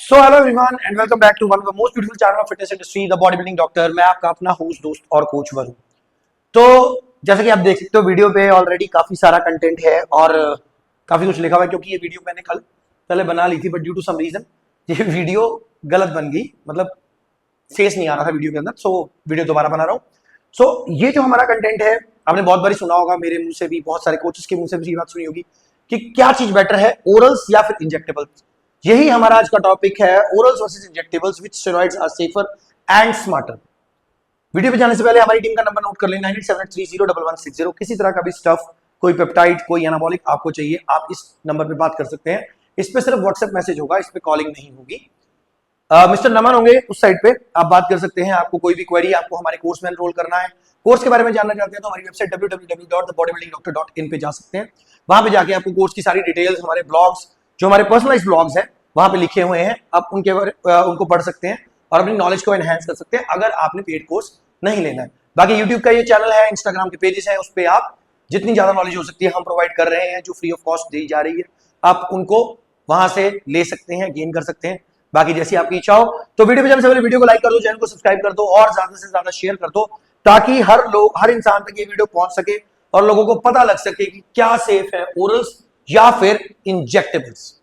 So hello everyone and welcome back to one of the most beautiful channel of fitness industry the bodybuilding doctor. मैं आपका अपना host दोस्त और coach Varun. तो जैसे कि आप देख सकते हो वीडियो पे ऑलरेडी काफी सारा कंटेंट है और काफी कुछ लिखा हुआ है, क्योंकि ये वीडियो मैंने कल पहले बना ली थी but due to some reason ये वीडियो गलत बन गई, मतलब फेस नहीं आ रहा था वीडियो के अंदर, सो वीडियो दोबारा बना रहा हूँ। सो ये जो हमारा कंटेंट है आपने बहुत बारी सुना होगा, मेरे मुंह से भी, बहुत सारे कोचेस के मुंह से भी ये बात सुनी होगी कि क्या चीज बेटर है, ओरल्स या फिर इंजेक्टेबल्स। यही हमारा आज का टॉपिक है, orals versus injectables, which steroids are safer and smarter. Video पे जाने से पहले हमारी टीम का नंबर नोट कर लेना, 9878301160। किसी तरह का भी स्टफ, कोई पेप्टाइड, कोई एनाबॉलिक आपको चाहिए, आप इस नंबर पे बात कर सकते हैं। इस पे सिर्फ व्हाट्सएप मैसेज होगा, इस पे कॉलिंग नहीं होगी। मिस्टर नमन होंगे उस साइड पे, आप बात कर सकते हैं। आपको कोई भी क्वेरी, आपको हमारे कोर्स में एनरोल करना है, कोर्स के बारे में जानना चाहते हैं तो हमारी वेबसाइट www.thebodybuildingdoctor.in पे जा सकते हैं। वहां पे जाके आपको कोर्स की सारी डिटेल्स, हमारे ब्लॉग्स, जो हमारे पर्सनलाइज्ड ब्लॉग्स हैं वहां पे लिखे हुए हैं, आप उनको पढ़ सकते हैं और अपनी नॉलेज को एनहांस कर सकते हैं अगर आपने पेड कोर्स नहीं लेना है। बाकी यूट्यूब का ये चैनल है, इंस्टाग्राम के पेजेस हैं, उस पर आप जितनी ज्यादा नॉलेज हो सकती है हम प्रोवाइड कर रहे हैं, जो फ्री ऑफ कॉस्ट दी जा रही है, आप उनको वहां से ले सकते हैं, गेन कर सकते हैं। बाकी जैसी आपकी इच्छा हो। तो वीडियो पे जाने से पहले वीडियो को लाइक कर दो, चैनल को सब्सक्राइब कर दो और ज्यादा से ज्यादा शेयर कर दो, ताकि हर इंसान तक ये वीडियो पहुंच सके और लोगों को पता लग सके कि क्या सेफ है, ओरल्स या फिर injectables.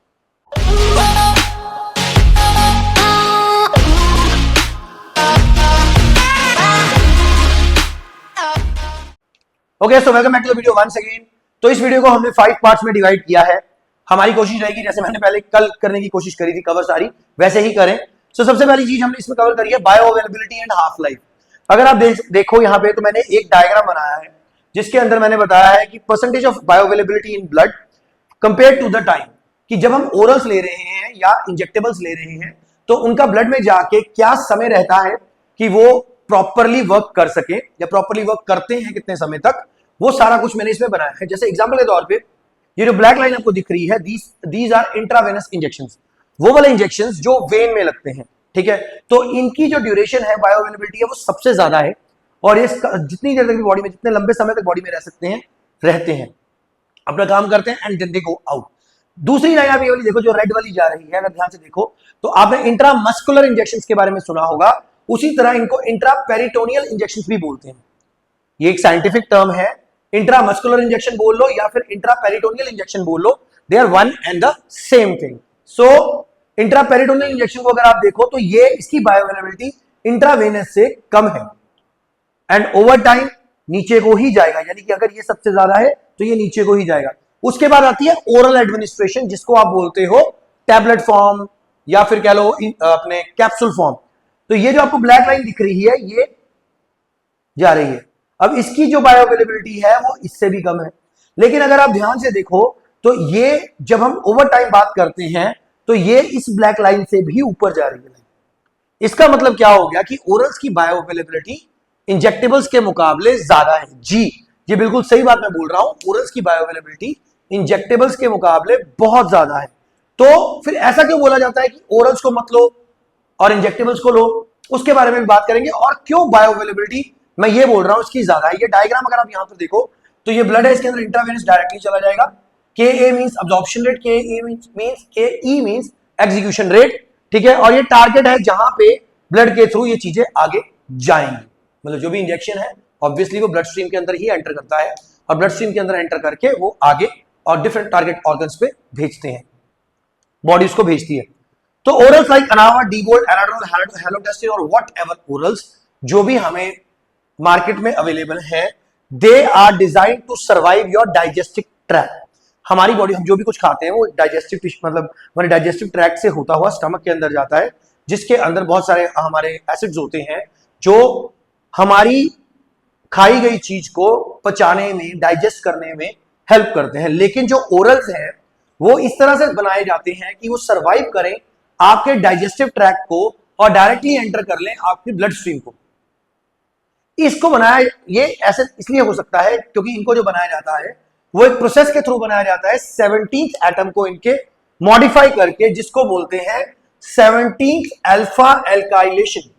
Okay, so welcome back to the video once again. तो इस वीडियो को हमने 5 पार्ट्स में डिवाइड किया है। हमारी कोशिश रहेगी, जैसे मैंने पहले कल करने की कोशिश करी थी, कवर सारी वैसे ही करें। सो सबसे पहली चीज हमने इसमें कवर करी है bio availability and half life. अगर आप देखो यहाँ पे, तो मैंने एक डायग्राम बनाया है जिसके अंदर मैंने बताया है कि percentage of bioavailability in blood compare to the time, कि जब हम ओरल्स ले रहे हैं या इंजेक्टेबल्स ले रहे हैं तो उनका ब्लड में जाके क्या समय रहता है कि वो प्रॉपरली वर्क कर सके, या प्रॉपरली वर्क करते हैं कितने समय तक, वो सारा कुछ मैंने इसमें बनाया है। जैसे एग्जांपल के तौर पे ये जो ब्लैक लाइन आपको दिख रही है, दीज आर इंट्रावेनस इंजेक्शंस, वो वाले इंजेक्शंस जो वेन में लगते हैं, ठीक है। तो इनकी जो ड्यूरेशन है, बायो अवेलेबिलिटी है, वो सबसे ज्यादा है और ये जितनी देर तक बॉडी में, जितने लंबे समय तक बॉडी में रह सकते हैं, रहते हैं, अपना काम करते हैं and then they go out. दूसरी लाइन आप ये वाली देखो, जो रेड वाली जा रही है, अगर ध्यान से देखो तो आपने इंट्रामस्कुलर इंजेक्शंस के बारे में सुना होगा, उसी तरह इनको इंट्रापेरिटोनियल इंजेक्शंस भी बोलते हैं। ये एक साइंटिफिक टर्म है, इंट्रामस्कुलर इंजेक्शन बोल लो या फिर इंट्रापेरिटोनियल इंजेक्शन बोल लो, they are one and the same thing. So intraperitoneal injection को अगर आप देखो तो ये इसकी बायो अवेलेबिलिटी इंट्रावेनस से कम है एंड ओवर टाइम नीचे को ही जाएगा, यानी कि अगर ये सबसे ज्यादा है तो ये नीचे को ही जाएगा। उसके बाद आती है ओरल एडमिनिस्ट्रेशन, जिसको आप बोलते हो टैबलेट फॉर्म या फिर कह लो अपने कैप्सूल फॉर्म। तो ये जो आपको ब्लैक लाइन दिख रही है, ये जा रही है। अब इसकी जो बायो अवेलेबिलिटी है वो इससे भी कम है, लेकिन अगर आप ध्यान से देखो तो ये जब हम ओवर टाइम बात करते हैं तो ये इस ब्लैक लाइन से भी ऊपर जा रही है। इसका मतलब क्या हो गया कि ओरल्स की बायो अवेलेबिलिटी इंजेक्टेबल्स के मुकाबले ज्यादा है। जी, ये बिल्कुल सही बात मैं बोल रहा हूं, ओरल्स की बायो अवेलेबिलिटी इंजेक्टेबल्स के मुकाबले बहुत ज्यादा है। तो फिर ऐसा क्यों बोला जाता है कि ओरल्स को मत लो और इंजेक्टेबल्स को लो, उसके बारे में भी बात करेंगे। और क्यों बायो अवेलेबिलिटी मैं ये बोल रहा हूं इसकी ज्यादा है। ये डायग्राम अगर आप यहां पर देखो तो ये ब्लड है, इसके अंदर इंट्रावेनस डायरेक्टली चला जाएगा। के ए मींस अब्जॉर्प्शन रेट, के ई मींस एग्जीक्यूशन रेट, ठीक है। और ये टारगेट है जहां पे ब्लड के थ्रू ये चीजें आगे जाएंगी, मतलब जो भी इंजेक्शन है ऑब्वियसली वो ब्लड स्ट्रीम के अंदर ही एंटर करता है और ब्लड स्ट्रीम के अंदर एंटर करके वो आगे और डिफरेंट टारगेट ऑर्गन्स पे भेजते हैं, बॉडी उसको भेजती है। तो ओरल्स लाइक अनावा, डीगोल्ड, एनाड्रोल, हेलोटेस्टिन और व्हाटएवर ओरल्स जो भी हमें मार्केट में अवेलेबल है, they are design to survive your digestive tract. हमारी बॉडी, हम जो भी कुछ खाते हैं वो डाइजेस्टिव, मतलब हमारे डाइजेस्टिव ट्रैक्ट से होता हुआ स्टमक के अंदर जाता है, जिसके अंदर बहुत सारे हमारे एसिड्स होते हैं जो हमारी खाई गई चीज को पचाने में, डाइजेस्ट करने में हेल्प करते हैं। लेकिन जो ओरल्स हैं वो इस तरह से बनाए जाते हैं कि वो सर्वाइव करें आपके डाइजेस्टिव ट्रैक्ट को और डायरेक्टली एंटर कर लें आपकी ब्लड स्ट्रीम को। इसको बनाया, ये ऐसे इसलिए हो सकता है क्योंकि इनको जो बनाया जाता है वो एक प्रोसेस के थ्रू बनाया जाता है, 17th एटम को इनके मॉडिफाई करके, जिसको बोलते हैं 17th अल्फा एल्काइलेशन।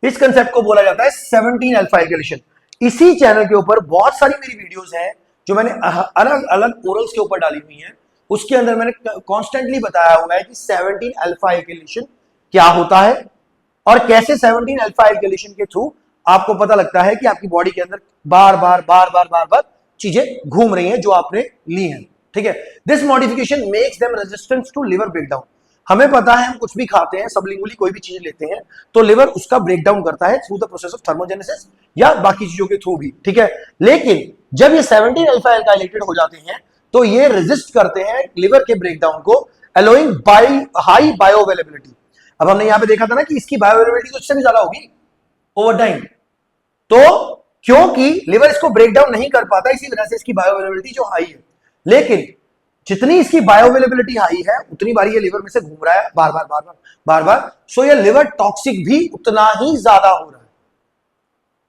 इस कंसेप्ट को बोला जाता है 17 अल्फा एल्काइलेशन। इसी चैनल के ऊपर बहुत सारी मेरी वीडियोस हैं जो मैंने अलग अलग ओरल्स के ऊपर डाली हुई हैं, उसके अंदर मैंने कॉन्स्टेंटली बताया हुआ है कि 17 अल्फा एल्केलेशन क्या होता है और कैसे 17 अल्फा एल्केलेशन के थ्रू आपको पता लगता है कि आपकी बॉडी के अंदर बार बार बार बार बार बार चीजें घूम रही हैं जो आपने ली हैं, ठीक है। This modification makes them resistance to liver breakdown. हमें पता है हम कुछ भी खाते हैं, सबलिंगुअली कोई भी चीज लेते हैं तो लिवर उसका ब्रेकडाउन करता है through the process of thermogenesis या बाकी चीजों के थ्रू भी, ठीक है। लेकिन जब ये 17 अल्फा एल्काइलेटेड हो जाते हैं तो ये रेजिस्ट करते हैं लिवर के ब्रेकडाउन को, अलोइंग हाई बायोअवेलेबिलिटी। अब हमने यहां पे देखा था ना कि इसकी बायोअवेलेबिलिटी तो इससे भी ज्यादा होगी ओवर टाइम, तो क्योंकि लिवर इसको ब्रेक डाउन नहीं कर पाता इसी वजह से इसकी बायोअवेलेबिलिटी जो हाई है। लेकिन जितनी इसकी बायोअवेलेबिलिटी हाई है उतनी बार ये लिवर में से घूम रहा है बार बार बार बार बार बार, सो ये लिवर टॉक्सिक भी उतना ही ज्यादा हो रहा है,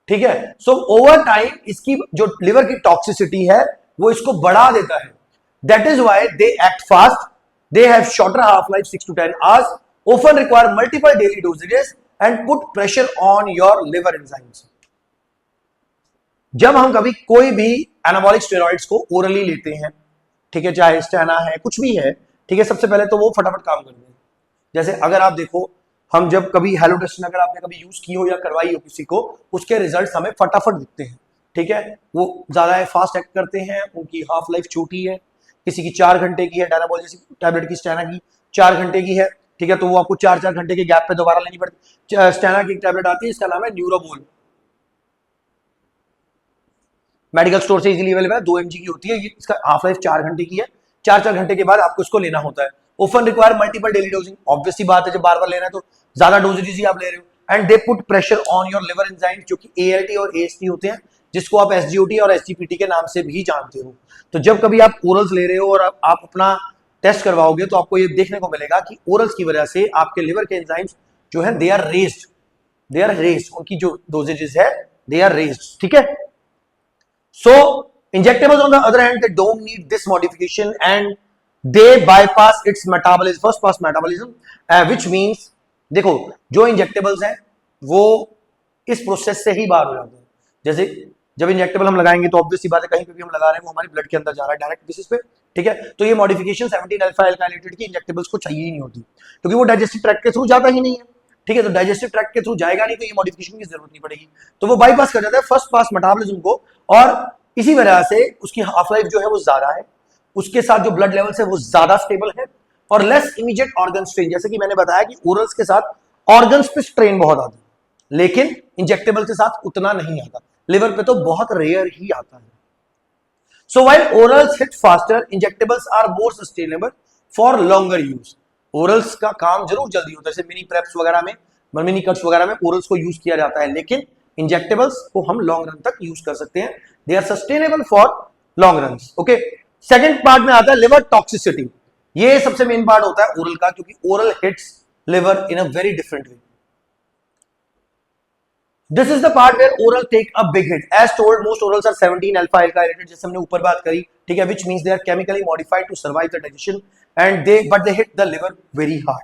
ठीक है। सो ओवर टाइम इसकी जो लिवर की टॉक्सिसिटी है वो इसको बढ़ा देता है। That is why they act fast, they have shorter half life 6 to 10 hours, often require multiple daily dosages and put pressure on your liver enzymes। जब हम कभी कोई भी एनाबॉलिक स्टेरॉइड्स को ओरली लेते हैं, ठीक है, चाहे स्टेना है कुछ भी है, ठीक है, सबसे पहले तो वो फटाफट काम करते हैं। जैसे अगर आप देखो, हम जब कभी हेलोटेस्टिन अगर आपने कभी यूज की हो या करवाई हो किसी को, उसके रिजल्ट्स हमें फटाफट दिखते हैं, ठीक है। वो ज्यादा फास्ट एक्ट करते हैं, उनकी हाफ लाइफ छोटी है, किसी की 4 घंटे की है, डायनाबॉल जैसी टैबलेट की, स्टेना की 4 घंटे की है, ठीक है, तो वो आपको 4-4 घंटे के गैप पे दोबारा लेनी पड़ती। स्टेना की एक टैबलेट आती है, इसका नाम है न्यूरोबोल, मेडिकल स्टोर से इजीली अवेलेबल है, 2 mg की होती है, इसका हाफ लाइफ 4 घंटे की है, 4-4 घंटे के बाद आपको इसको लेना होता है। Often require multiple daily dosing, obvious सी बात है, जब बार बार लेना है तो ज्यादा डोजेज ही आप ले रहे हो। And they put pressure on your liver enzymes, जो कि ALT और AST होते हैं, जिसको आप SGOT और SGPT के नाम से भी जानते हो। तो जब कभी आप ओरल्स ले रहे हो और आप अपना टेस्ट करवाओगे तो आपको ये देखने को मिलेगा कि ओरल्स की वजह से आपके लिवर के एंजाइम्स जो है दे आर रेज्ड, उनकी जो डोजेजेस है दे आर रेज्ड, ठीक है। So injectables on the other hand, they don't need this modification and they bypass its metabolism, first pass metabolism, which means देखो जो इंजेक्टेबल्स हैं वो इस प्रोसेस से ही बाहर हो जाते हैं। जैसे जब इंजेक्टेबल हम लगाएंगे तो ऑब्वियस सी बात है कहीं पे भी हम लगा रहे हैं वो हमारे ब्लड के अंदर जा रहा है डायरेक्ट बेसिस पे, ठीक है। तो ये मॉडिफिकेशन 17 अल्फा एल्काइलेटेड की इंजेक्टेबल्स को चाहिए ही नहीं होती, क्योंकि वो डाइजेस्टिव ट्रैक्ट के थ्रू जाता ही नहीं है, ठीक है। तो डाइजेस्टिव ट्रैक्ट के थ्रू जाएगा नहीं तो ये मॉडिफिकेशन की जरूरत नहीं पड़ेगी, तो वो बाईपास कर जाता है फर्स्ट पास मेटाबॉलिज्म को, और इसी वजह से उसकी हाफ लाइफ जो है वो ज्यादा है, उसके साथ जो ब्लड लेवल्स है वो ज्यादा स्टेबल है, और लेस इमीडिएट ऑर्गन स्ट्रेन। जैसे कि मैंने बताया कि ओरल्स के साथ ऑर्गन्स पे स्ट्रेन बहुत आता है, लेकिन इंजेक्टेबल के साथ उतना नहीं आता, लिवर पे तो बहुत रेयर ही आता है। So while orals hit faster, injectables are more sustainable for longer use. Orals का काम जरूर जल्दी होता है, जैसे मिनी प्रेप्स वगैरह में, मिनी कट्स वगैरह में ओरल्स को यूज किया जाता है, लेकिन इंजेक्टेबल्स को हम लॉन्ग रन तक यूज कर सकते हैं, they are sustainable for long run, okay. Second part में आता है लिवर टॉक्सिसिटी। ये सबसे मेन पार्ट होता है ओरल का, क्योंकि oral hits liver in a very different way. This is the part where oral take a big hit. As told, most orals are 17 alpha alkylated, जैसे हमने ऊपर बात करी, ठीक है, which means they are chemically modified to survive the digestion and but they hit the liver very hard.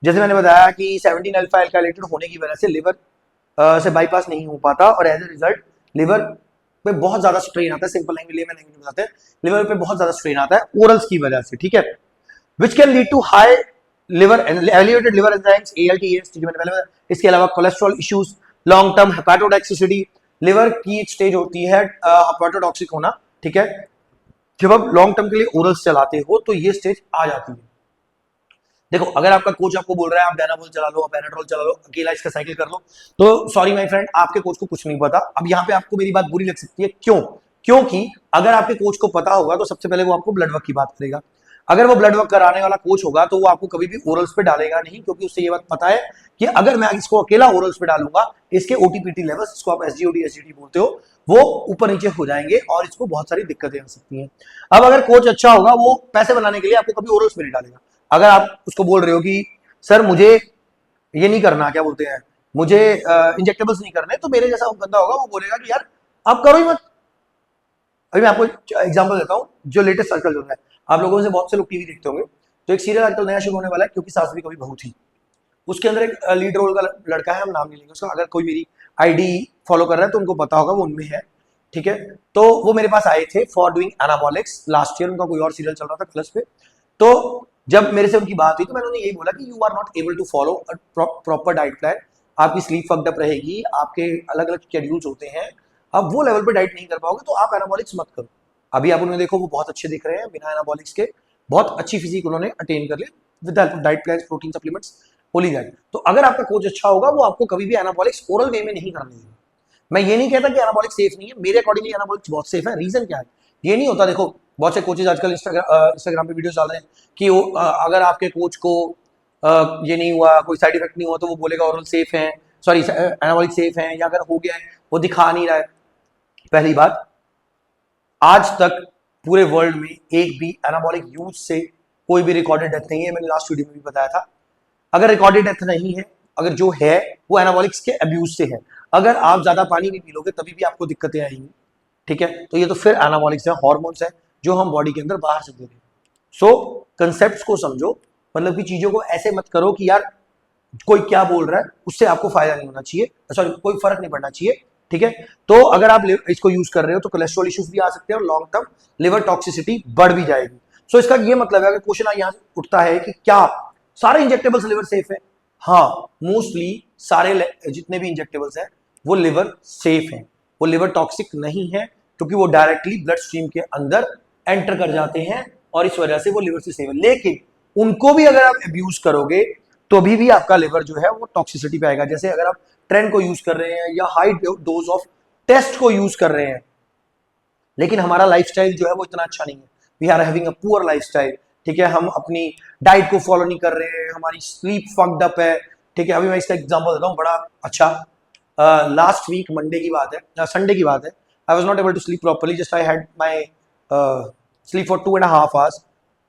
जैसे मैंने बताया कि 17 अल्फा एल्काइलेटेड होने की वजह से लिवर से बाईपास नहीं हो पाता, और एज ए रिजल्ट लिवर पे बहुत ज्यादा स्ट्रेन आता है। सिंपल लैंग्वेज में बताते हैं, लिवर पे बहुत ज्यादा स्ट्रेन आता है ओरल्स की वजह से, ठीक है, which can lead to high liver elevated liver enzymes ALT AST, जो मैंने पहले बताया। इसके अलावा cholesterol issues, long term hepatotoxicity, liver की एक स्टेज होती है हेपेटोटॉक्सिक होना, ठीक है। जब आप लॉन्ग टर्म के लिए ओरल्स चलाते हो तो ये स्टेज आ जाती है। देखो अगर आपका कोच आपको बोल रहा है आप डायनाबोल चला लो, आप पैराट्रोल चला लो, अकेला इसका साइकिल कर लो, तो सॉरी माय फ्रेंड, आपके कोच को कुछ नहीं पता। अब यहाँ पे आपको मेरी बात बुरी लग सकती है, क्यों? क्योंकि अगर आपके कोच को पता होगा तो सबसे पहले वो आपको ब्लड वर्क की बात करेगा। अगर वो ब्लड वर्क कराने वाला कोच होगा तो वो आपको कभी भी ओरल्स पे डालेगा नहीं, क्योंकि उससे ये बात पता है कि अगर मैं इसको अकेला ओरल्स पे डालूंगा, इसके OTPT लेवल्स, इसको आप SGOT SGT बोलते हो, वो ऊपर नीचे हो जाएंगे और इसको बहुत सारी दिक्कतें आ सकती हैं। अब अगर कोच अच्छा होगा, वो पैसे बनाने के लिए आपको कभी ओरल्स पे नहीं डालेगा। अगर आप उसको बोल रहे हो कि सर मुझे ये नहीं करना, क्या बोलते हैं, मुझे इंजेक्टेबल्स नहीं करने, तो मेरे जैसा बंदा होगा वो बोलेगा कि यार आप करो ही मत। अभी मैं आपको एग्जांपल देता हूँ, जो लेटेस्ट सर्कल चल रहा है, आप लोगों से बहुत से लोग टीवी देखते होंगे, तो एक सीरियल आजकल नया शुरू होने वाला है, क्योंकि सास भी कभी बहू थी। उसके अंदर एक लीड रोल का लड़का है, हम नाम नहीं लेंगे उसका, अगर कोई मेरी ID फॉलो कर रहा है तो उनको पता होगा, वो उनमें है। ठीक है। तो वो मेरे पास आए थे for doing anabolics last year, उनका कोई और सीरियल चल रहा था प्लस पे। तो जब मेरे से उनकी बात हुई तो मैंने उन्हें यही बोला कि you are not able to follow proper diet plan, आपकी स्लीप फक्ड अप रहेगी, आपके अलग अलग शेड्यूल्स होते हैं, आप वो लेवल पे डाइट नहीं कर पाओगे, तो आप एनाबॉलिक्स मत करो। अभी आप उन्हें देखो, वो बहुत अच्छे दिख रहे हैं बिना एनाबॉलिक्स के, बहुत अच्छी फिजिक उन्होंने अटेन कर ली with help of diet plan, protein supplements, holy that. तो अगर आपका कोच अच्छा होगा, वो आपको कभी भी एनाबॉलिक्स ओरल वे में नहीं करने देगा। मैं ये नहीं कहता कि एनाबॉलिक सेफ नहीं है, मेरे अकॉर्डिंगली एनाबॉलिक्स बहुत सेफ है। रीजन क्या है, ये नहीं होता, देखो बहुत से कोचेज आजकल इंस्टाग्राम पे वीडियोस डाल रहे हैं कि वो अगर आपके कोच को ये नहीं हुआ, कोई साइड इफेक्ट नहीं हुआ, तो वो बोलेगा ओरल सेफ है, सॉरी एनाबॉलिक सेफ है, या अगर हो गया है वो दिखा नहीं रहा है। पहली बात, आज तक पूरे वर्ल्ड में एक भी एनाबॉलिक यूज से कोई भी रिकॉर्डेड डेथ नहीं है, मैंने लास्ट वीडियो में भी बताया था। अगर रिकॉर्डेड डेथ नहीं है, अगर जो है वो एनाबॉलिक्स के अब्यूज से है। अगर आप ज्यादा पानी भी पी लोगे तभी भी आपको दिक्कतें आएंगी, ठीक है। तो ये तो फिर एनाबॉलिक्स है, हॉर्मोन्स है जो हम बॉडी के अंदर बाहर से दे रहे हैं। सो कंसेप्ट्स को समझो, मतलब कि चीजों को ऐसे मत करो कि यार कोई क्या बोल रहा है उससे आपको फायदा नहीं होना चाहिए, सॉरी कोई फर्क नहीं पड़ना चाहिए, ठीक है। तो अगर आप इसको यूज कर रहे हो तो कोलेस्ट्रॉल इश्यूज भी आ सकते हैं और लॉन्ग टर्म लिवर टॉक्सिसिटी बढ़ भी जाएगी। सो इसका ये मतलब है, अगर क्वेश्चन यहाँ से उठता है कि क्या सारे इंजेक्टेबल्स लिवर सेफ है, हाँ मोस्टली सारे जितने भी इंजेक्टेबल्स हैं वो लिवर सेफ हैं, वो लिवर टॉक्सिक नहीं है, क्योंकि वो डायरेक्टली ब्लड स्ट्रीम के अंदर एंटर कर जाते हैं और इस वजह से वो लिवर से सेफ है। लेकिन उनको भी अगर आप अब्यूज करोगे तो अभी भी आपका लिवर जो है वो टॉक्सिसिटी पे आएगा। जैसे अगर आप ट्रेंड को यूज कर रहे हैं या हाई डोज ऑफ टेस्ट को यूज कर रहे हैं, लेकिन हमारा लाइफस्टाइल जो है वो इतना अच्छा नहीं है, we are having a poor lifestyle, ठीक है, हम अपनी डाइट को फॉलो नहीं कर रहे हैं, हमारी स्लीप फक्ड अप है, ठीक है। अभी मैं इसका एग्जांपल देता हूँ बड़ा अच्छा। लास्ट वीक मंडे की बात है, संडे की बात है, I was not able to sleep properly, just I had my sleep for 2.5 hours,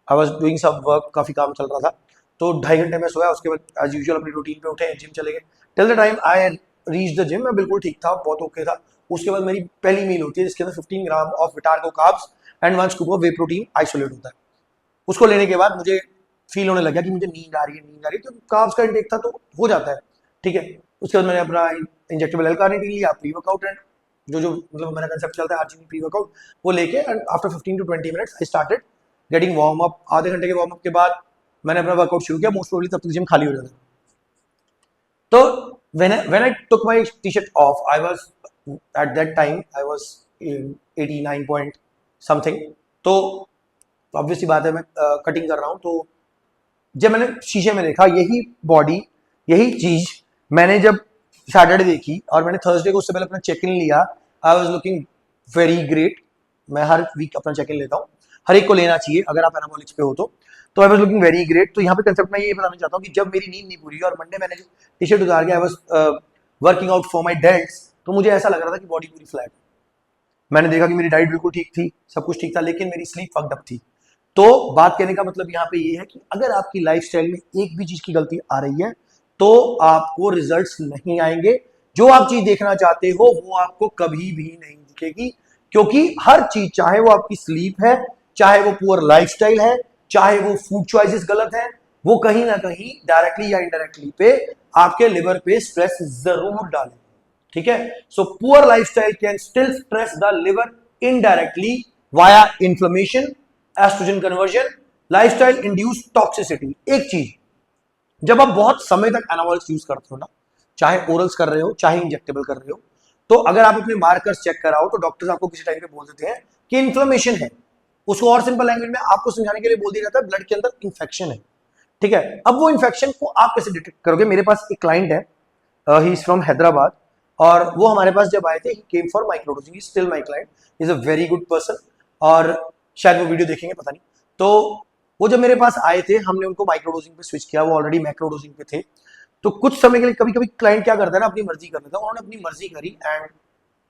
I was doing some work, काफी काम चल रहा था, तो 2.5 घंटे में सोया, उसके बाद एज यूजुअल अपनी रूटीन पे उठे, जिम चले गए। Till the time I reach the gym मैं बिल्कुल ठीक था, बहुत ओके था। उसके बाद मेरी पहली मील होती है जिसके अंदर 15 gram of Vitargo carbs and 1 scoop of whey protein isolate होता है। उसको लेने के बाद मुझे फील होने लगा कि मुझे नींद आ रही है, नींद आ रही है, तो कार्ब्स का इंटेक था तो हो जाता है, ठीक है। उसके बाद मैंने अपना इंजेक्टेबल एल-कार्निटीन लिया, प्री वर्कआउट एंड जो मतलब मेरा कंसेप्ट चलता है आरजीबी प्री वर्कआउट, वो लेके and after 15 to 20 minutes I started getting warm up. आधे घंटे के वार्म अप के बाद मैंने अपना वर्कआउट शुरू किया, मोस्ट प्रोबेबली तब तक जिम खाली हो जाता। तो when I took my t-shirt off, I was at that time I was in 89 point something, तो ऑब्वियसली बात है मैं कटिंग कर रहा हूँ। तो जब मैंने शीशे में देखा यही बॉडी, यही चीज मैंने जब सैटरडे देखी और मैंने थर्सडे को उससे पहले अपना चेक इन लिया, I was looking very great. मैं हर वीक अपना चेक इन लेता हूँ, हर एक को लेना चाहिए अगर आप एनाबॉलिक्स पे हो तो I was looking very great. तो यहाँ पे कंसेप्ट मैं ये बताना चाहता हूँ कि जब मेरी नींद नहीं पूरी और मंडे मैंने टी शर्ट उतार के I was working out for my delts, तो मुझे ऐसा लग रहा था कि बॉडी पूरी फ्लैट। मैंने देखा कि मेरी डाइट बिल्कुल ठीक थी, सब कुछ ठीक था, लेकिन मेरी स्लीप फक्ड अप थी। तो बात कहने का मतलब यहाँ पे ये है कि अगर आपकी लाइफस्टाइल में एक भी चीज की गलती आ रही है तो आपको रिजल्ट्स नहीं आएंगे, जो आप चीज देखना चाहते हो वो आपको कभी भी नहीं दिखेगी, क्योंकि हर चीज, चाहे वो आपकी स्लीप है, चाहे वो पुअर लाइफस्टाइल है, चाहे वो फूड चॉइसेस गलत है, वो कहीं ना कहीं डायरेक्टली या इनडायरेक्टली पे आपके लिवर पे स्ट्रेस जरूर डालेंगे, ठीक है। So poor lifestyle can still stress the liver indirectly via inflammation, oestrogen conversion, lifestyle induce toxicity. एक चीज, जब आप बहुत समय तक एनाबॉलिक्स यूज करते हो ना, चाहे ओरल्स कर रहे हो चाहे इंजेक्टेबल कर रहे हो, तो अगर आप अपने मार्कर्स चेक कराओ तो डॉक्टर्स आपको किसी टाइम पे बोल देते हैं कि इन्फ्लेमेशन है। उसको और सिंपल लैंग्वेज में आपको समझाने के लिए बोल दिया जाता है ब्लड के अंदर इन्फेक्शन है, ठीक है। अब वो इन्फेक्शन को आप कैसे डिटेक्ट करोगे? मेरे पास एक क्लाइंट है, ही इज फ्रॉम हैदराबाद, और वो हमारे पास जब आए थे, he came for microdosing, he still my client, is a very good person, और शायद वो वीडियो देखेंगे, पता नहीं। तो वो जब मेरे पास आए थे, हमने उनको माइक्रोडोजिंग पे स्विच किया, वो ऑलरेडी मैक्रोडोजिंग पे थे। तो कुछ समय के लिए कभी कभी क्लाइंट क्या करता है ना, अपनी मर्जी कर लेता है, उन्होंने अपनी मर्जी करी एंड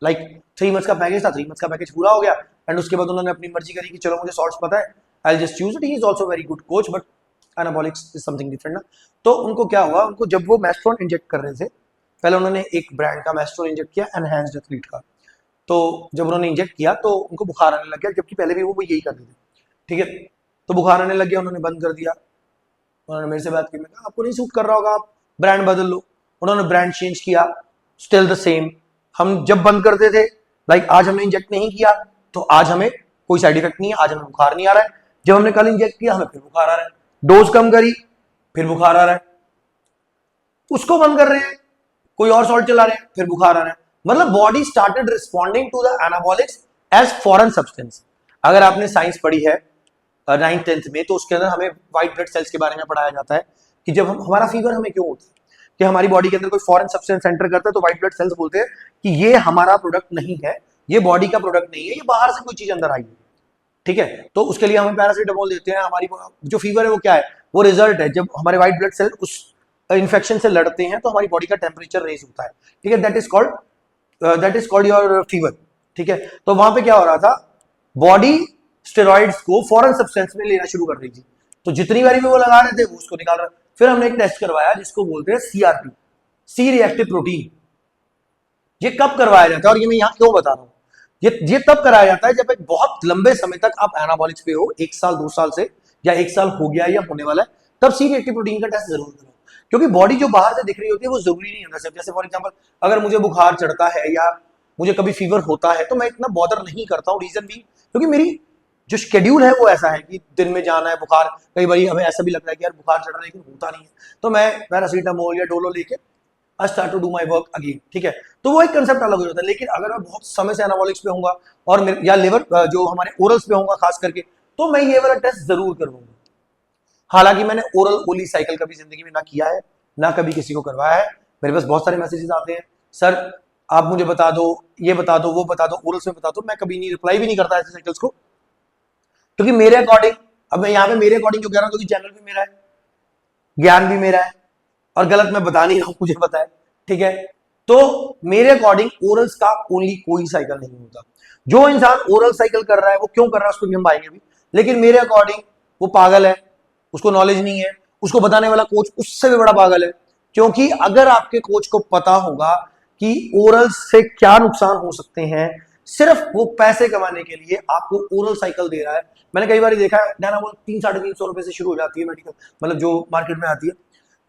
लाइक 3 मंथ्स का पैकेज था, 3 मंथ्स का पैकेज पूरा हो गया एंड उसके बाद उन्होंने अपनी मर्जी करी कि चलो मुझे सॉल्ट्स पता है, I will just use it, he is also very good coach, but anabolics is something different ना। तो उनको क्या हुआ, उनको जब वो मेस्ट्रोन इंजेक्ट कर रहे थे, पहले उन्होंने एक ब्रांड का मेस्ट्रोन इंजेक्ट किया, एनहांस्ड एथलीट का। तो जब उन्होंने इंजेक्ट किया तो उनको बुखार आने लग गया, जबकि पहले भी वो यही करते थे, ठीक है। तो बुखार आने लग गया, उन्होंने बंद कर दिया। उन्होंने मेरे से बात की, मैं कहा आपको नहीं सूट कर रहा होगा, आप ब्रांड बदल लो। उन्होंने ब्रांड चेंज किया, स्टिल द सेम। हम जब बंद करते थे लाइक आज हमने इंजेक्ट नहीं किया तो आज हमें कोई साइड इफेक्ट नहीं है, आज हमें बुखार नहीं आ रहा है। जब हमने कल इंजेक्ट किया हमें फिर बुखार आ रहा है, डोज कम करी फिर बुखार आ रहा है, उसको बंद कर रहे हैं कोई और सॉल्ट चला रहे हैं फिर बुखार आ रहा है। मतलब body started responding to the anabolics as foreign substance. अगर आपने साइंस पढ़ी है 9th 10th में तो उसके अंदर हमें व्हाइट ब्लड सेल्स के बारे में पढ़ाया जाता है कि जब हमारा फीवर हमें क्यों होता है कि हमारी बॉडी के अंदर कोई फॉरेन सब्सटेंस एंटर करता है तो व्हाइट ब्लड सेल्स बोलते हैं कि ये हमारा प्रोडक्ट नहीं है, ये बॉडी का प्रोडक्ट नहीं है, ये बाहर से कोई चीज अंदर आई है। ठीक है, तो उसके लिए हमें पैरासीटामोल देते हैं। हमारी जो फीवर है वो क्या है, वो रिजल्ट है जब हमारे व्हाइट ब्लड सेल उस इन्फेक्शन से लड़ते हैं तो हमारी बॉडी का टेम्परेचर रेज होता है। ठीक है, that is called your fever. ठीक है, तो वहां पे क्या हो रहा था, बॉडी स्टेरॉइड्स को फॉरेन सब्सटेंस में लेना शुरू कर रही थी, तो जितनी बारी भी वो लगा रहे थे वो उसको निकाल रहे। फिर हमने एक टेस्ट करवाया जिसको बोलते हैं सीआरपी, सी रिएक्टिव प्रोटीन। ये कब करवाया जाता है और ये मैं यहां क्यों बता रहा हूं, ये तब कराया जाता है जब एक बहुत लंबे समय तक आप एनाबॉलिक्स पे हो, 1 साल 2 साल से, या 1 साल हो गया या होने वाला है, तब सी रिएक्टिव प्रोटीन का टेस्ट जरूर करो। क्योंकि बॉडी जो बाहर से दिख रही होती है वो जरूरी नहीं होता। जैसे फॉर एग्जांपल अगर मुझे बुखार चढ़ता है या मुझे कभी फीवर होता है तो मैं इतना बॉदर नहीं करता हूँ, रीजन भी क्योंकि मेरी जो शेड्यूल है वो ऐसा है कि दिन में जाना है, बुखार कई बार हमें ऐसा भी लगता है कि यार बुखार चढ़ रहा है लेकिन होता नहीं है, तो मैं पैरासीटामोल या डोलो लेके I start to do my work again. ठीक है, तो वो एक कंसेप्ट अलग हो जाता है। लेकिन अगर मैं बहुत समय से एनाबॉलिक्स पे होऊंगा और या लिवर जो हमारे ओरल्स पे होऊंगा खास करके, तो मैं ये वाला टेस्ट जरूर करूंगा। हालांकि मैंने ओरल ओली साइकिल कभी जिंदगी में ना किया है ना कभी किसी को करवाया है। मेरे पास बहुत सारे मैसेजेस आते हैं, सर आप मुझे बता दो, ये बता दो, वो बता दो, ओरल्स में बता दो। मैं कभी नहीं रिप्लाई भी नहीं करता ऐसे साइकिल्स को, क्योंकि मेरे अकॉर्डिंग, अब मैं यहाँ पे मेरे अकॉर्डिंग जो कह रहा हूँ क्योंकि चैनल भी मेरा है, ज्ञान भी मेरा है और गलत मैं बता नहीं रहा हूँ, मुझे पता है। ठीक है, तो मेरे अकॉर्डिंग ओरल्स का ओनली कोई साइकिल नहीं होता। जो इंसान ओरल साइकिल कर रहा है वो क्यों कर रहा है उसको भी हम पाएंगे अभी, लेकिन मेरे अकॉर्डिंग वो पागल है, उसको नॉलेज नहीं है, उसको बताने वाला कोच उससे भी बड़ा पागल है। क्योंकि अगर आपके कोच को पता होगा कि ओरल से क्या नुकसान हो सकते हैं, सिर्फ वो पैसे कमाने के लिए आपको ओरल साइकिल दे रहा है। मैंने कई बार देखा है डायनामोल 300-350 रुपए से शुरू हो जाती है मेडिकल, मतलब जो मार्केट में आती है,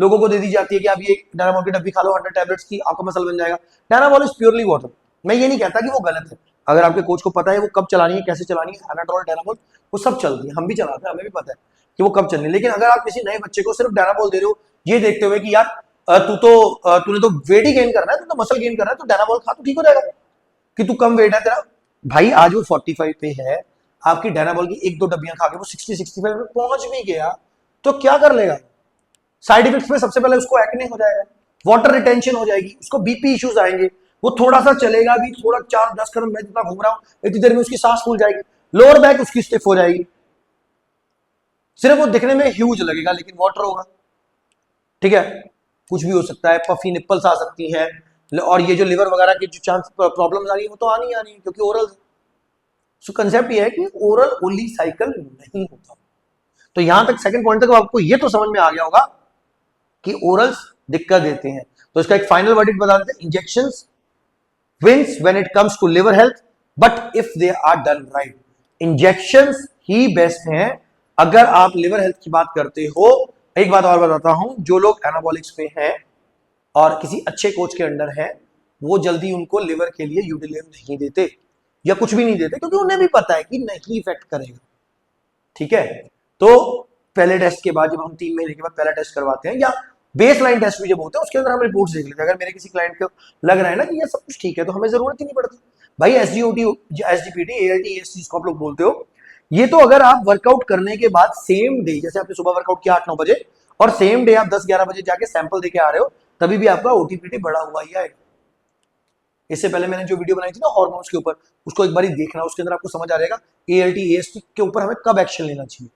लोगों को दे दी जाती है कि आप ये डायनामोल की डब्बी खा लो 100 टैबलेट्स की, आपका मसल बन जाएगा। डायनामोल इज प्योरली वाटर। मैं ये नहीं कहता कि वो गलत है, अगर आपके कोच को पता है वो कब चलानी है, कैसे चलानी है, एनाड्रोल डायनामोल वो सब चलती है, हम भी चलाते हैं, हमें भी पता है कि वो कब चलनी है। लेकिन अगर आप किसी नए बच्चे को सिर्फ डायनामोल दे रहे हो ये देखते हुए कि यार तूने तो वेट ही गेन करना है, तू तो मसल गेन करना है, तो डायनामोल खा तो ठीक हो जाएगा, कि तू कम वेट है तेरा। भाई आज वो 45 पे है, आपकी डायनामोल की 1-2 डब्बियां खा के वो 60-65 पे पहुंच भी गया, तो क्या कर लेगा? साइड इफेक्ट्स में सबसे पहले उसको एक्ने हो जाएगा, वाटर रिटेंशन हो जाएगी, उसको बीपी इश्यूज आएंगे, वो थोड़ा सा चलेगा भी, थोड़ा 4-10 कदम मैं जितना घूम रहा हूं इतनी देर में उसकी सांस फूल जाएगी, लोअर बैक उसकी स्टिफ हो जाएगी। सिर्फ वो दिखने में ह्यूज लगेगा लेकिन वाटर होगा। ठीक है, कुछ भी हो सकता है, पफी निप्पल्स आ सकती हैं, और ये जो लिवर वगैरह की जो चांस प्रॉब्लम्स आ रही है वो तो आनी ही आनी है क्योंकि ओरल। सो कंसेप्ट ये है कि ओरल ओनली साइकिल नहीं होता। तो यहां तक सेकंड पॉइंट तक आपको ये तो समझ में आ गया होगा कि ओरल्स दिक्कत देते हैं। तो इसका एक फाइनल वर्डिक्ट बता देते हैं, injections wins when it comes to liver health but if they are done right. Injections ही बेस्ट हैं अगर आप लिवर हेल्थ की बात करते हो। एक बात और बताता हूं, जो लोग एनाबॉलिक्स पे हैं और किसी अच्छे कोच के अंडर हैं वो जल्दी उनको लिवर के लिए यूटिलियम नहीं देते या कुछ भी नहीं देते, क्योंकि उन्हें भी पता है कि नहीं इफेक्ट करेगा। ठीक है, तो पहले टेस्ट के बाद जब हम 3 महीने के बाद पहला टेस्ट करवाते हैं या बेस लाइन टेस्ट भी जब होते हैं उसके अंदर हम रिपोर्ट्स देख लेते हैं। अगर मेरे किसी क्लाइंट को लग रहा है ना कि ये सब कुछ ठीक है तो हमें जरूरत ही नहीं पड़ती। भाई एसजीओटी, एसजीपीटी, एएलटी, एएसटी जिसको आप लोग बोलते हो, ये तो अगर आप वर्कआउट करने के बाद सेम डे, जैसे आपने सुबह वर्कआउट किया 8-9 बजे और सेम डे आप 10-11 बजे जाके सैंपल देके आ रहे हो, तभी भी आपका ओटीपीटी बढ़ा हुआ ही आएगा। इससे पहले मैंने जो वीडियो बनाई थी ना हार्मोन्स के ऊपर, उसको एक बार देखना, उसके अंदर आपको समझ आ जाएगा एएलटी, एएसटी के ऊपर हमें कब एक्शन लेना चाहिए।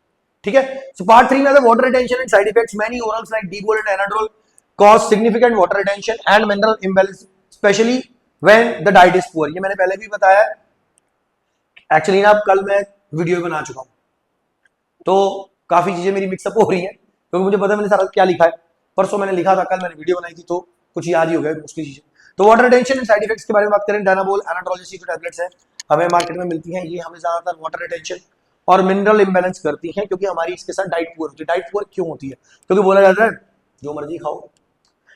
ठीक है, सो पार्ट 3 में water retention and side effects. Many orals like Dbol and Anadrol cause significant water retention and mineral imbalance specially when the diet is poor. ये मैंने पहले भी बताया है, एक्चुअली ना कल मैं वीडियो बना चुका हूं तो काफी चीजें मेरी मिक्सअप हो रही है क्योंकि मुझे पता मैंने सारा क्या लिखा है। परसों मैंने लिखा था, कल मैंने वीडियो बनाई थी तो कुछ याद ही हो गया मोस्टली चीजें। तो water retention and side effects के बारे में बात करें, डायनाबोल, एनाड्रोल जैसी जो टैबलेट्स हैं हमें मार्केट में मिलती हैं, ये हमें ज्यादातर वाटर रिटेंशन और मिनरल इंबैलेंस करती हैं क्योंकि हमारी इसके साथ डाइट पुअर होती है। डाइट पुअर क्यों होती है? क्योंकि बोला जाता है जो मर्जी खाओ,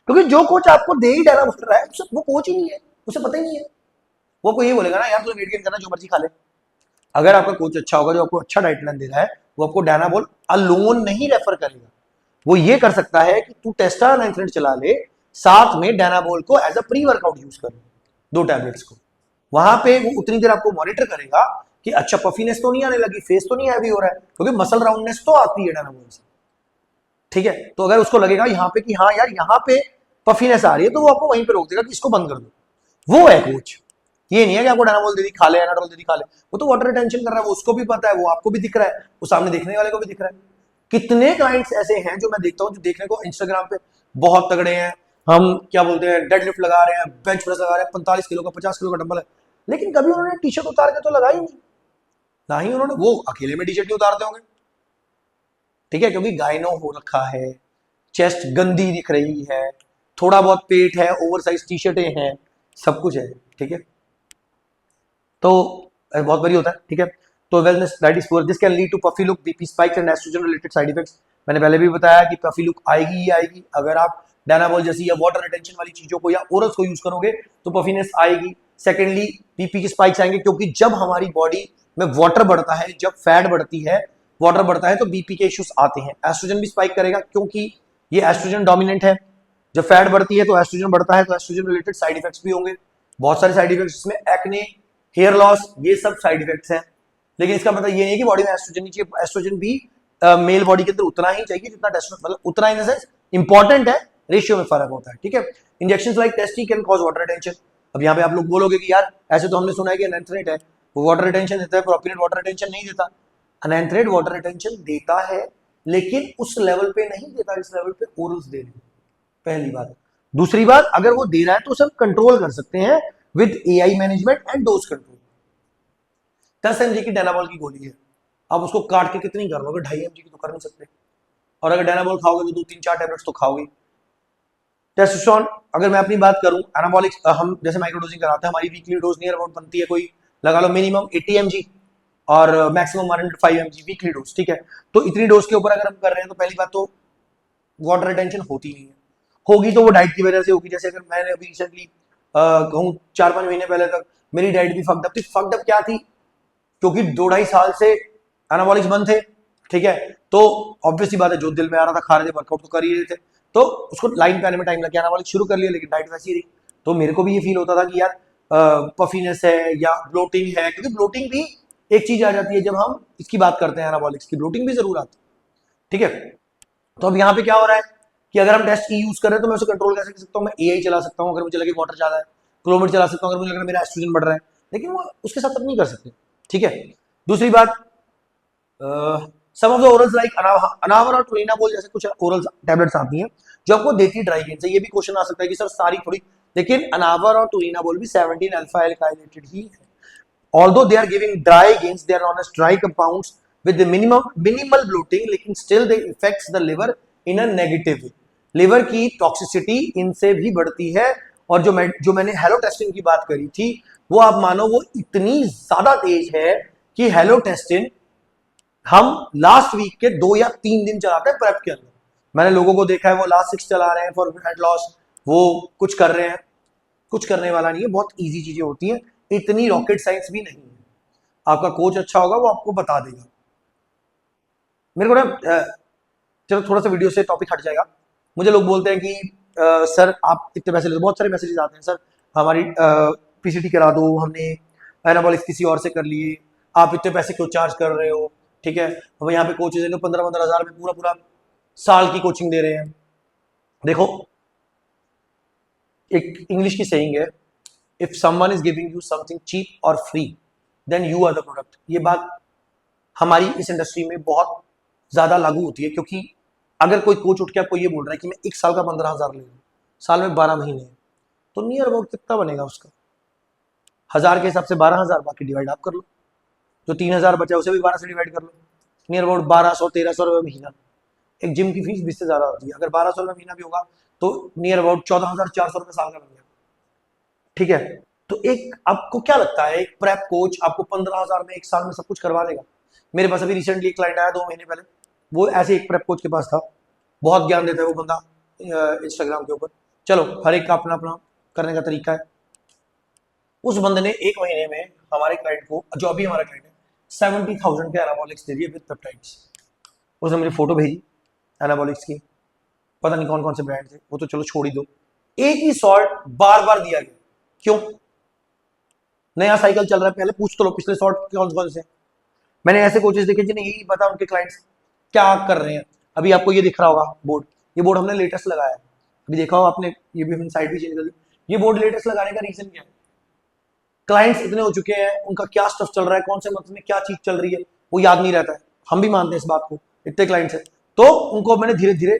क्योंकि जो कोच आपको दे ही डायनाबोल रहा है वो कोच ही नहीं है, उसे पता ही नहीं है। वो आपको ये बोलेगा ना यार तूने वेट गेन करना, जो मर्जी खा ले। अगर आपका कोच अच्छा होगा, जो आपको अच्छा डाइट प्लान दे रहा है, वो आपको डायनाबोल अलोन नहीं रेफर करेगा। वो ये कर सकता है कि तू टेस्टा 900 चला ले, साथ में डायनाबोल को as a pre workout use कर, 2 टैबलेट्स को। वहां पे वो उतनी देर आपको मॉनिटर करेगा कि अच्छा पफीनेस तो नहीं आने लगी, फेस तो नहीं हैवी हो रहा है, क्योंकि मसल राउंडनेस तो आती है डायनाबोल से, ठीक है। तो अगर उसको लगेगा यहाँ पे कि हाँ यार यहाँ पे पफीनेस आ रही है, तो वो आपको वहीं पे रोक देगा कि इसको बंद कर दो। वो है कोच। ये नहीं है कि आपको डायनाबोल दे दी खा ले, एनाडोल दे दी खा ले। वो तो वाटर रिटेंशन कर रहा है, वो उसको भी पता है, वो आपको भी दिख रहा है, वो सामने देखने वाले को भी दिख रहा है। कितने क्लाइंट्स ऐसे हैं जो मैं देखता हूँ, जो देखने को इंस्टाग्राम पे बहुत तगड़े हैं, हम क्या बोलते हैं डेडलिफ्ट लगा रहे हैं, बेंच प्रेस लगा रहे हैं, 45 किलो का 50 किलो का डंबल है, लेकिन कभी उन्होंने टी शर्ट उतार के तो लगाई नहीं, ना ही उन्होंने, वो अकेले में टी शर्ट नहीं उतारते होंगे, ठीक है, क्योंकि गायनो हो रखा है, चेस्ट गंदी दिख रही है, थोड़ा बहुत पेट है, ओवर साइज टी शर्टें हैं, सब कुछ है, ठीक है। तो बहुत बड़ी होता है, ठीक है। तो wellness diet is poor, this can lead to puffy look, BP spikes and oestrogen related side effects. मैंने पहले भी बताया कि पफी लुक आएगी ही आएगी, अगर आप डायनाबोल जैसी या वाटर रिटेंशन वाली चीजों को या ओरल्स को यूज करोगे तो पफीनेस आएगी। सेकेंडली बीपी के स्पाइक्स आएंगे, क्योंकि जब हमारी बॉडी में वाटर बढ़ता है, जब फैट बढ़ती है, वाटर बढ़ता है, तो बीपी के इश्यूज आते हैं। एस्ट्रोजन भी स्पाइक करेगा, क्योंकि ये एस्ट्रोजन डोमिनेंट है। जब फैट बढ़ती है तो एस्ट्रोजन बढ़ता है, तो एस्ट्रोजन रिलेटेड साइड इफेक्ट्स भी होंगे, बहुत सारे साइड इफेक्ट्स, इसमें एक्ने, हेयर लॉस, ये सब साइड इफेक्ट्स हैं। लेकिन इसका मतलब ये नहीं है कि बॉडी में एस्ट्रोजन नहीं चाहिए। एस्ट्रोजन भी मेल बॉडी के अंदर उतना ही चाहिए जितना टेस्टोस्टेरोन, मतलब उतना इन द सेंस इंपॉर्टेंट है, रेशियो में फर्क होता है, ठीक है। Injections like tasty can cause water retention. अब यहाँ पे आप लोग बोलोगे कि यार ऐसे तो हमने सुना है कि एनेंथ्रेट है वो वाटर रिटेंशन देता है, प्रोपिनेट वाटर रिटेंशन नहीं देता। एनेंथ्रेट वाटर रिटेंशन देता है, लेकिन उस लेवल पे नहीं देता जिस लेवल पे ओरल्स दे रहे हैं, पहली बात। दूसरी बात, अगर वो दे रहा है तो उसे हम कंट्रोल कर सकते हैं with AI management and dose control. 10 mg की डायनाबोल की गोली है, आप उसको काट के कितनी कर लोगे, 2.5 mg की तो कर नहीं सकते, और अगर डायनाबोल खाओगे तो 2-3-4 टैबलेट्स तो खाओगे। टेस्टोस्टेरोन, अगर मैं अपनी बात करूं, एनाबॉलिक हम जैसे माइक्रोडोजिंग कराते हैं, हमारी वीकली डोज नियर अबाउट बनती है, कोई लगा लो मिनिमम 80 mg और मैक्सिमम 105 mg वीकली डोज, ठीक है। तो इतनी डोज के ऊपर अगर हम कर रहे हैं तो पहली बात तो वाटर रिटेंशन होती नहीं है, होगी तो वो डाइट की वजह से होगी। जैसे अगर मैंने अभी रिसेंटली कहूँ 4-5 महीने पहले तक मेरी डाइट भी फक्ड अप थी। फक्ड अप क्या थी, क्योंकि 2-2.5 साल से एनाबॉलिक्स बंद थे, ठीक है, तो ऑब्वियसली बात है जो दिल में आ रहा था खा रहे थे, वर्कआउट तो कर ही रहे थे, तो उसको लाइन पे आने में टाइम लग गया, एनाबॉलिक्स शुरू कर लिया, लेकिन डाइट वैसी रही। तो मेरे को भी ये फील होता था कि यार पफीनेस है या ब्लोटिंग है, क्योंकि ब्लोटिंग भी एक चीज आ जाती है जब हम इसकी बात करते हैं, एनाबॉलिक्स की ब्लोटिंग भी जरूर आती है, ठीक है। तो अब यहाँ पे क्या हो रहा है कि अगर हम टेस्ट ई यूज कर रहे हैं तो मैं उसे कंट्रोल कैसे कर सकता हूँ, मैं एआई चला सकता हूँ अगर मुझे लगे वाटर ज्यादा है, क्लोमिड चला सकता हूँ अगर मुझे लगे मेरा एस्ट्रोजन बढ़ रहा है, लेकिन वो उसके साथ नहीं कर सकते, ठीक है। दूसरी बात, सम ऑफ द ओरल्स लाइक अनावर और टोलिनाबोल जैसे कुछ ओरल्स टैबलेट्स आती हैं जो आपको देती है ड्राई गेन से। ये भी क्वेश्चन आ सकता है कि सर सारी थोड़ी, लेकिन अनावर और टोलिनाबोल भी 17 अल्फा एल्काइलेटेड ही है। Although they are giving dry gains, they are known as dry compounds with the minimal bloating, लेकिन still they affects the liver in a negative way. Liver की टॉक्सिसिटी इनसे भी बढ़ती है, और जो मैंने हेलो टेस्टिन की बात करी थी, वो आप मानो वो इतनी ज्यादा तेज है कि हेलो टेस्टिन हम लास्ट वीक के 2 या 3 दिन चलाते हैं प्रेप के अंदर। मैंने लोगों को देखा है वो लास्ट 6 चला रहे हैं फॉर फैट लॉस, वो कुछ कर रहे हैं, कुछ करने वाला नहीं है, बहुत इजी चीजें होती हैं, इतनी रॉकेट साइंस भी नहीं है। आपका कोच अच्छा होगा वो आपको बता देगा। मेरे को ना चलो थोड़ा सा वीडियो से टॉपिक हट जाएगा। मुझे लोग बोलते हैं कि सर आप इतने पैसे ले दो, बहुत सारे मैसेजेस आते हैं, सर हमारी पीसीटी करा दो, हमने एनाबॉलिक्स किसी और से कर लिए, आप इतने पैसे क्यों चार्ज कर रहे हो, ठीक है। हम यहाँ पे कोचेज 15-15 हज़ार में पूरा पूरा साल की कोचिंग दे रहे हैं। देखो एक इंग्लिश की सेइंग है, if someone is giving you something cheap और free then you are the product. ये बात हमारी इस इंडस्ट्री में बहुत ज्यादा लागू होती है, क्योंकि अगर कोई कोच उठ के आपको ये बोल रहा है कि मैं 1 साल का 15,000 ले लूँ, साल में 12 महीने हैं, तो नियर अबाउट कितना बनेगा उसका, 1000 के हिसाब से 12,000, बाकी डिवाइड आप कर लो, जो 3,000 बचा उसे भी 12 से डिवाइड कर लो, नियर अबाउट 1200-1300 रुपये महीना। एक जिम की फीस 20 से ज्यादा होती है, अगर 1200 रुपये महीना भी होगा तो नियर अबाउट 14,400 रुपये साल का बन गया, ठीक है। तो एक आपको क्या लगता है एक प्रेप कोच आपको 15,000 में 1 साल में सब कुछ करवा देगा? मेरे पास अभी रिसेंटली एक क्लाइंट आया 2 महीने पहले, वो ऐसे एक प्रेप कोच के पास था, बहुत ज्ञान देता है वो बंदा इंस्टाग्राम के ऊपर। चलो हर एक का अपना अपना करने का तरीका है। उस बंदे ने एक महीने में हमारे क्लाइंट को, जो अभी हमारा क्लाइंट है, 70,000 के एनाबॉलिक्स दे दिए विद पेप्टाइड्स। उसने मुझे फोटो भेजी एनाबॉलिक्स की, पता नहीं कौन कौन से ब्रांड थे, वो तो चलो छोड़ ही दो। एक ही सॉल्ट बार बार दिया गया, क्यों? नया साइकिल चल रहा है, पहले पूछ तो लो पिछले सॉल्ट कौन कौन से। मैंने ऐसे कोचेस देखे जिन्हें यही पता उनके क्लाइंट्स क्या कर रहे हैं। अभी आपको ये दिख रहा होगा बोर्ड, ये बोर्ड हमने लेटेस्ट लगाया है, अभी देखा होगा आपने, ये भी हमने साइड भी चेंज कर दी। ये बोर्ड लेटेस्ट लगाने का रीजन क्या है? क्लाइंट्स इतने हो चुके हैं, उनका क्या स्टफ चल रहा है, कौन से मंथ में क्या चीज चल रही है, वो याद नहीं रहता है। हम भी मानते हैं इस बात को, इतने क्लाइंट्स है, तो उनको मैंने धीरे धीरे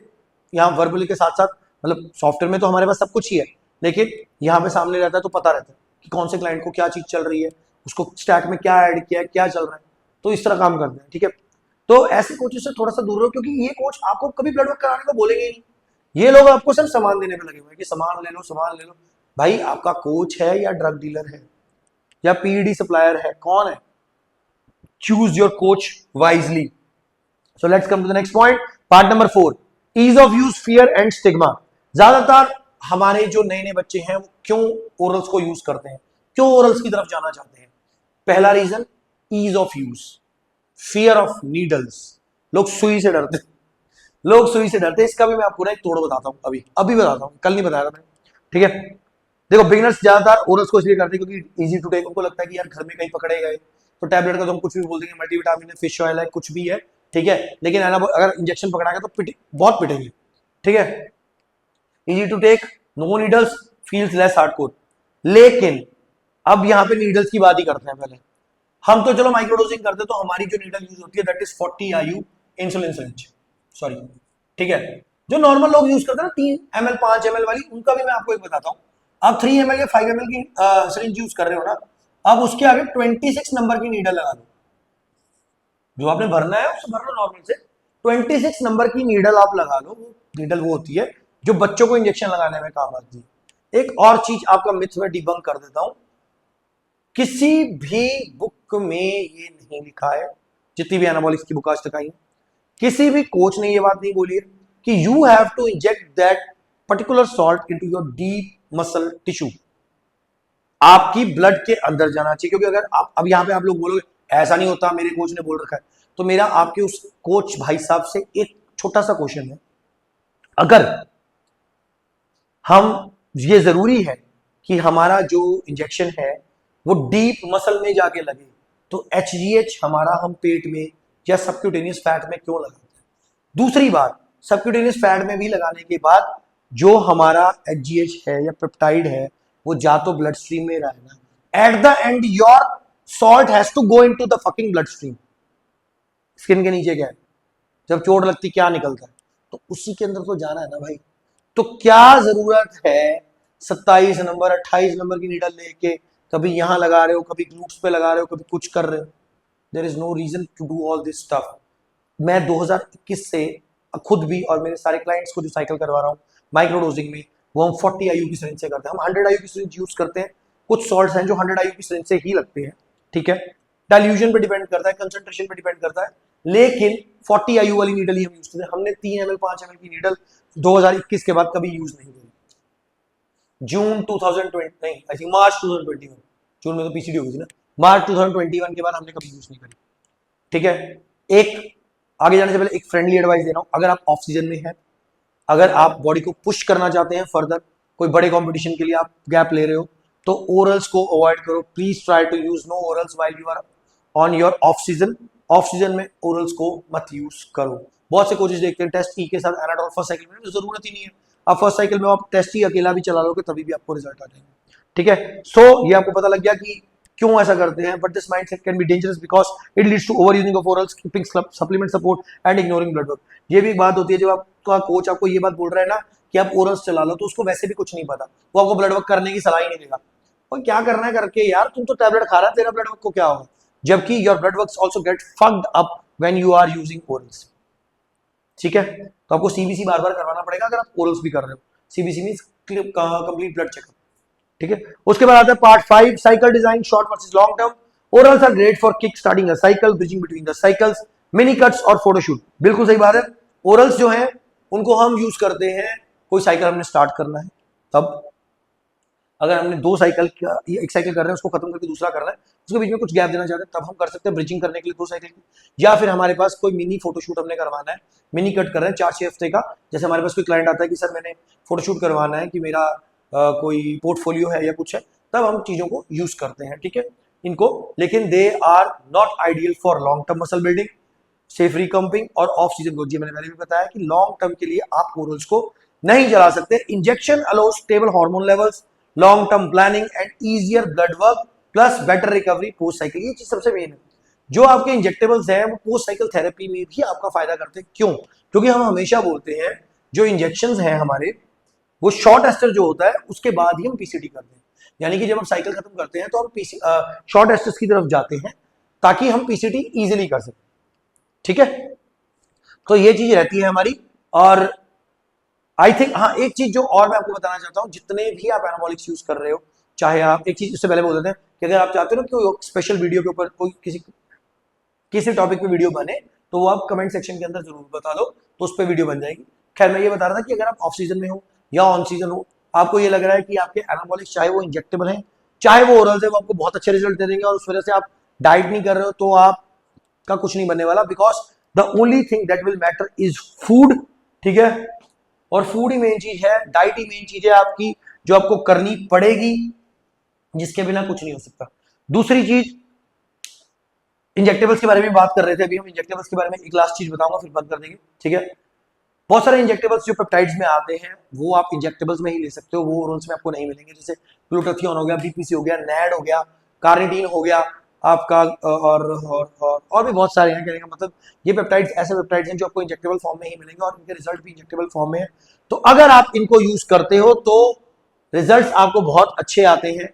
यहाँ वर्बली के साथ साथ, मतलब सॉफ्टवेयर में तो हमारे पास सब कुछ ही है, लेकिन यहाँ पे सामने रहता है तो पता रहता है कि कौन से क्लाइंट को क्या चीज चल रही है, उसको स्टैक में क्या ऐड किया है, क्या चल रहा है। तो इस तरह काम करते हैं, ठीक है। तो ऐसे कोचेस से थोड़ा सा दूर रहो, क्योंकि ये कोच आपको कभी ब्लड वर्क कराने को बोलेंगे नहीं। ये लोग आपको सिर्फ सामान देने में लगे हुए हैं कि सामान ले लो, सामान ले लो। भाई आपका कोच है या ड्रग डीलर है या पीईडी सप्लायर है, कौन है? Choose your coach wisely. So let's come to the next point, part number 4, ease of use, fear and stigma. ज्यादातर हमारे जो नए नए बच्चे हैं वो क्यों ओरल्स को यूज करते हैं, क्यों ओरल्स की तरफ जाना चाहते हैं? पहला reason ease of use, fear of needles. लोग सुई से डरते, लोग सुई से डरते। इसका भी मैं आपको ना एक तोड़ बताता हूं, अभी बताता हूं, कल नहीं बताया था मैंने, ठीक है। देखो बिगिनर्स ज्यादातर ओरल्स को इसलिए करते हैं क्योंकि इजी टू टेक, उनको लगता है कि यार घर में कहीं पकड़े गए तो टैबलेट का तो हम कुछ भी बोल देंगे, मल्टीविटामिन है, फिश ऑयल है, कुछ भी है, ठीक है। लेकिन अगर इंजेक्शन पकड़ा गया तो बहुत पिटेंगे, ठीक है। Easy to take, no needles, feels less hardcore. लेकिन अब यहाँ पे नीडल्स की बात ही करते हैं। पहले हम तो चलो माइक्रोडोजिंग करते, तो हमारी जो नीडल यूज होती है that is 40 IU insulin syringe, sorry, ठीक है। जो नॉर्मल लोग यूज करते हैं ना 3 ml 5 ml वाली, उनका भी मैं आपको एक बताता हूँ। आप 3 ml या 5 ml की सिरिंज यूज कर रहे हो ना, अब उसके आगे 26 नंबर की नीडल लगा दो, जो आपने भरना है उसे भर लो नॉर्मल से, 26 नंबर की नीडल आप लगा लो। वो नीडल वो होती है जो बच्चों को इंजेक्शन लगाने में काम आती है। एक और चीज आपका मिथ में डिबंक कर देता हूं, किसी भी बुक में ये नहीं लिखा है, जितनी भी एनाबॉलिक्स की बुक आज तक आई है, किसी भी कोच ने ये बात नहीं बोली है कि you have to inject that particular salt into your deep muscle tissue. आपकी ब्लड के अंदर जाना चाहिए, क्योंकि अगर आप अब यहां पे आप लोग बोलोगे ऐसा नहीं होता, मेरे कोच ने बोल रखा है, तो मेरा आपके उस कोच भाई साहब से एक छोटा सा क्वेश्चन है, अगर हम, ये जरूरी है कि हमारा जो इंजेक्शन है वो डीप मसल में जाके लगे, तो HGH हमारा हम पेट में या सबक्यूटेनियस फैट में क्यों लगाते हैं? दूसरी बात, सबक्यूटेनियस फैट में भी लगाने के बाद जो हमारा HGH है या पेप्टाइड है वो जा तो ब्लड स्ट्रीम में रहेगा, at the end your salt has to go into the fucking bloodstream. Skin के नीचे क्या है, जब चोट लगती क्या निकलता है, तो उसी के अंदर तो जाना है ना भाई। तो क्या जरूरत है 27 नंबर 28 नंबर की नीडल लेके कभी यहां लगा रहे हो, कभी ग्लूट्स पे लगा रहे हो, कभी कुछ कर रहे हो? There is no reason to do all this stuff. मैं 2021 से खुद भी और मेरे सारे क्लाइंट्स को जो साइकिल करवा रहा हूँ माइक्रोडोजिंग में, वो हम 40 IU की सिरिंज से करते हैं। हम 100 IU की सिरिंज यूज करते हैं, कुछ सॉल्ट्स हैं जो 100 IU की सिरिंज से ही लगते हैं, ठीक है। डाइल्यूजन पे डिपेंड करता है, कंसंट्रेशन पे डिपेंड करता है, लेकिन 40 IU वाली नीडल ही हम यूज करते हैं। हमने 3 ml 5 ml की नीडल 2021 के बाद कभी यूज नहीं करी। जून 2020 नहीं, आई थिंक मार्च 2021, जून में तो पीसीडी हो गई थी ना, मार्च 2021 के बाद हमने कभी यूज नहीं करी, ठीक है। एक आगे जाने से पहले एक फ्रेंडली एडवाइस दे रहा हूं, अगर आप ऑफ सीजन में हैं, अगर आप बॉडी को पुश करना चाहते हैं फर्दर, कोई बड़े कंपटीशन के लिए आप गैप ले रहे हो, तो ओरल्स को अवॉइड करो। Please try to use no orals while you are on your off season. Off season में ओरल्स को मत यूज करो। बहुत से कोचेस देखते हैं टेस्ट ई के साथ एनाडोल फर्स्ट साइकिल में, तो जरूरत ही नहीं है। आप फर्स्ट साइकिल में आप टेस्ट ही अकेला भी चला लोगे तभी भी आपको रिजल्ट आ जाएंगे, ठीक है। सो ये आपको पता लग गया कि क्यों ऐसा करते हैं, but this mindset can be dangerous because it leads to over using of orals, keeping supplement support and ignoring blood work. ये भी एक बात होती है, जब आपका कोच आपको ये बात बोल रहा है ना कि आप ओरल्स चला लो, तो उसको वैसे भी कुछ नहीं पता, वो आपको ब्लड वर्क करने की सलाह ही नहीं देगा। और क्या करना है करके यार, तुम तो टैबलेट खा रहा है, तेरा ब्लड वर्क को क्या होगा? जबकि your blood work also get fucked up when you are using orals, ठीक है। तो आपको सीबीसी बार बार करवाना पड़ेगा अगर आप ओरल्स भी कर रहे हो। CBC means complete blood checkup, ठीक है। उसके बाद आता है part 5, cycle design, short versus long term. Orals are great for kick starting a cycle, bridging between the cycles, mini cuts और फोटोशूट। बिल्कुल सही बात है। ओरल्स जो हैं उनको हम यूज करते हैं, कोई साइकिल हमने स्टार्ट करना है तब, अगर हमने 2 साइकिल एक साइकिल कर रहे हैं उसको खत्म करके दूसरा कर रहे हैं, उसके बीच में कुछ गैप देना चाहते हैं, तब हम कर सकते हैं ब्रिजिंग करने के लिए 2 साइकिल की। या फिर हमारे पास कोई मिनी फोटोशूट हमने करवाना है, मिनी कट कर रहे हैं 4-6 हफ्ते का, जैसे हमारे पास कोई क्लाइंट आता है कि सर मैंने फोटोशूट करवाना है कि मेरा कोई पोर्टफोलियो है या कुछ है, तब हम चीजों को यूज करते हैं, ठीक है इनको। लेकिन they are not ideal for long term muscle building, safe recomping और ऑफ सीजन ग्रोथ। मैंने पहले भी बताया कि लॉन्ग टर्म के लिए आप ओरल्स को नहीं चला सकते। Injection allows stable hormone levels, long term planning and easier blood work plus better recovery post cycle. ये चीज सबसे मेन है। जो आपके इंजेक्टेबल्स हैं वो पोस्ट साइकिल थेरेपी में भी आपका फायदा करते हैं। क्यों? क्योंकि हम हमेशा बोलते हैं जो इंजेक्शन हैं हमारे, वो शॉर्ट एस्टर जो होता है उसके बाद ही हम पीसीटी करते हैं। यानी कि जब हम साइकिल खत्म करते हैं तो हम शॉर्ट एस्टर्स की तरफ जाते हैं ताकि हम पीसीटी इजीली कर सकें, ठीक है। तो ये चीज रहती है हमारी। और आई थिंक हाँ, एक चीज जो और मैं आपको बताना चाहता हूं, जितने भी आप एनाबॉलिक्स यूज कर रहे हो, चाहे आप एक चीज उससे पहले बोल देते हैं कि अगर आप चाहते हो ना कि स्पेशल वीडियो के ऊपर कोई किसी टॉपिक पे वीडियो बने, तो वो आप कमेंट सेक्शन के अंदर जरूर बता दो, तो उस पर वीडियो बन जाएगी। खैर मैं ये बता रहा था कि अगर आप ऑफ सीजन में हो या ऑन सीजन हो, आपको ये लग रहा है कि आपके एनाबॉलिक्स चाहे वो इंजेक्टेबल है चाहे वो ओरल है, वो आपको बहुत अच्छे रिजल्ट दे देंगे और उस वजह से आप डाइट नहीं कर रहे हो, तो आपका कुछ नहीं बनने वाला। Because the only thing that will matter is food, ठीक है। और फूड ही मेन चीज है, डाइट ही मेन चीज है आपकी, जो आपको करनी पड़ेगी, जिसके बिना कुछ नहीं हो सकता। दूसरी चीज, इंजेक्टेबल्स के बारे में बात कर रहे थे अभी हम। इंजेक्टेबल्स के बारे में एक लास्ट चीज बताऊंगा फिर बंद कर देंगे, ठीक है। बहुत सारे इंजेक्टेबल्स जो पेप्टाइड्स में आते हैं वो आप इंजेक्टेबल्स में ही ले सकते हो, वो ओरल्स में आपको नहीं मिलेंगे। जैसे ग्लूटाथियोन हो गया, बीपीसी हो गया, नैड हो गया, कार्निटीन हो गया आपका, और भी बहुत सारे हैं। कहने का मतलब ये पेप्टाइड्स ऐसे पेप्टाइड्स हैं जो आपको इंजेक्टेबल फॉर्म में ही मिलेंगे और इनके रिजल्ट भी इंजेक्टेबल फॉर्म में है। तो अगर आप इनको यूज करते हो तो रिजल्ट आपको बहुत अच्छे आते हैं।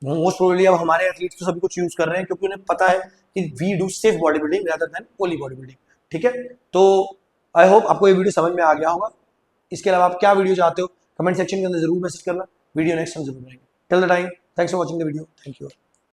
मोस्ट प्रोबेबली अब हमारे एथलीट्स तो सभी कुछ यूज कर रहे हैं क्योंकि उन्हें पता है कि we do safe bodybuilding rather than only bodybuilding, ठीक है। तो आई होप आपको ये वीडियो समझ में आ गया होगा। इसके अलावा आप क्या वीडियो चाहते हो कमेंट सेक्शन के अंदर जरूर मैसेज करना, वीडियो नेक्स्ट टाइम जरूर बनाएंगे। Till the time, thanks for watching the video, thank you.